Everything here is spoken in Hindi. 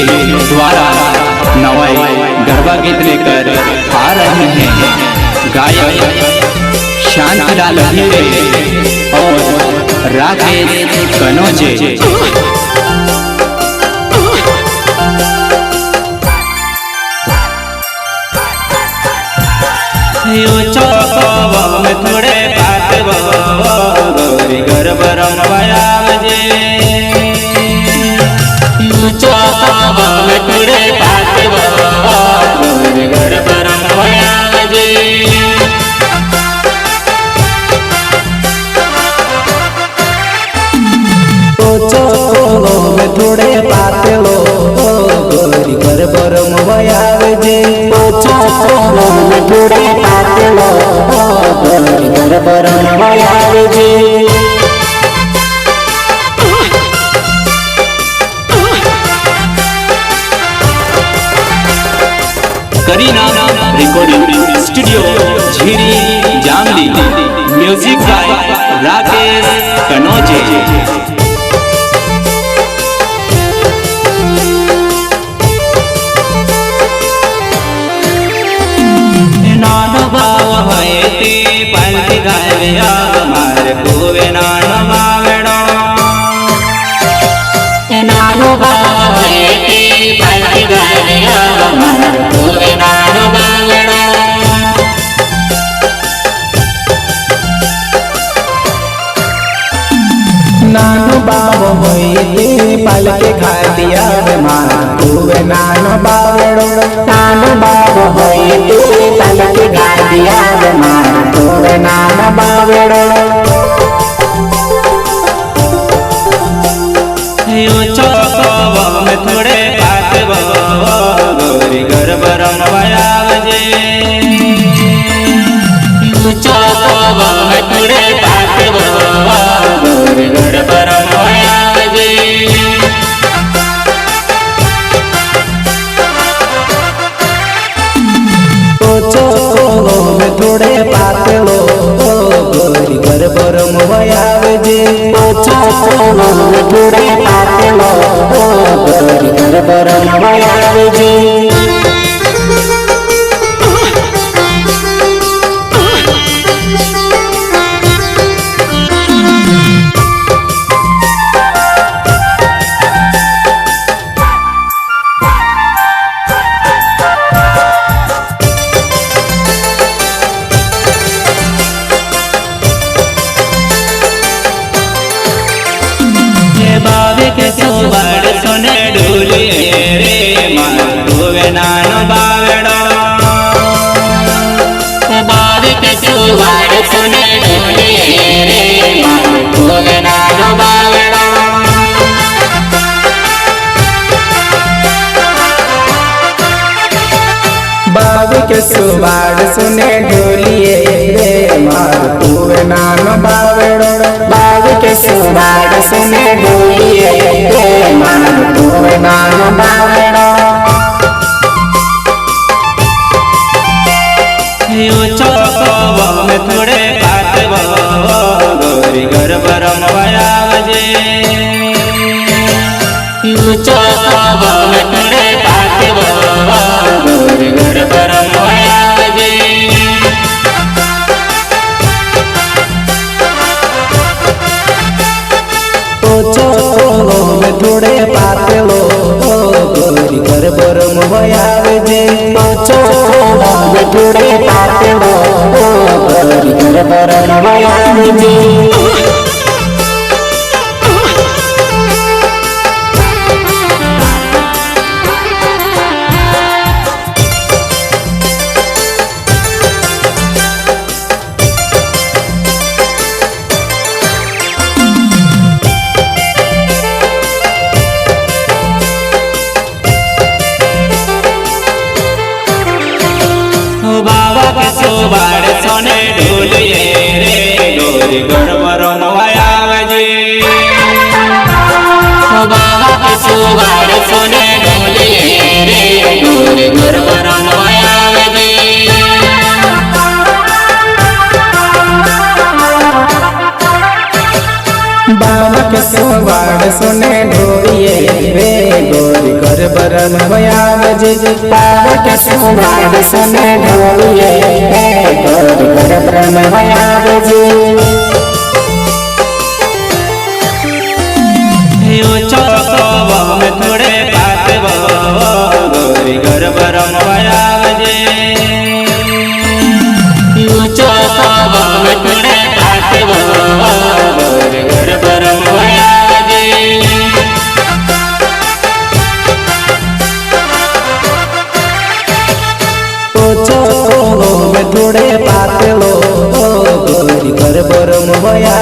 द्वारा नवाई गरबा गीत लेकर आ रहे हैं गायक शांतिलाल अधीरे और राकेश कनौजे। में थोड़े बात गौरी गरब रंगवाजे में थोड़े बात गौरी गरब रंगवाजे में थोड़े बात गौरी गरब रंगवाजे में थोड़े बात गौरी गरब रंगवाजे। Kareena recording studio Jhiri Jamli. Music by Rakesh Kanauje. नानो भाव है ते पालती गाया मार कोवे नानो बावड़ो नानो भाव है ते पालती गाया मार कोवे नानो बावड़ो नानो बाबो होइते पालके घाटिया मार कोवे नानो बावड़ो नानो बाबो होइते पालके घाटिया मार कोवे नानो बावड़ो। में थोड़े बात गौरी गरब रंगवाजे में थोड़े बात गौरी गरब रंगवाजे में थोड़े बात गौरी गरब रंगवाजे में थोड़े बात गौरी गरब रंगवाजे। बाबे के सुवाड़ सुने ढोलिए रे मार कोवे नानो बावड़ो बाबे के सुवाड़ सुने ढोलिए रे मार कोवे नानो बावड़ो बाबे के सुवाड़ सुने ढोलिए रे मार कोवे नानो बावड़ो बाबे के सुवाड़ सुने ढोलिए रे मार कोवे नानो बावड़ो। में थोड़े बात गौरी गरब रंगवाजे में थोड़े बात गौरी गरब रंगवाजे में थोड़े बात गौरी गरब रंगवाजे में थोड़े बात गौरी गरब रंगवाजे। बाबा के सुवाड़ सुने ढोलिए रे गौरी गरब रंगवाजे बाबा के सुवाड़ सुने ढोलिए रे गौरी गरब रंगवाजे बाबा के सुबाड़ सुने ढोलिए रे गोरी कर बरम भयाव जी पाव के सुबाड़ सुने ढोलिए रे गोरी कर बरम भयाव जी में थोड़े पाते गोरी घर बरम बयावजे ऊंचो में थोड़े पाते गोरी घर बरम बयावजे ऊंचो में थोड़े पाते गोरी कर बरम भया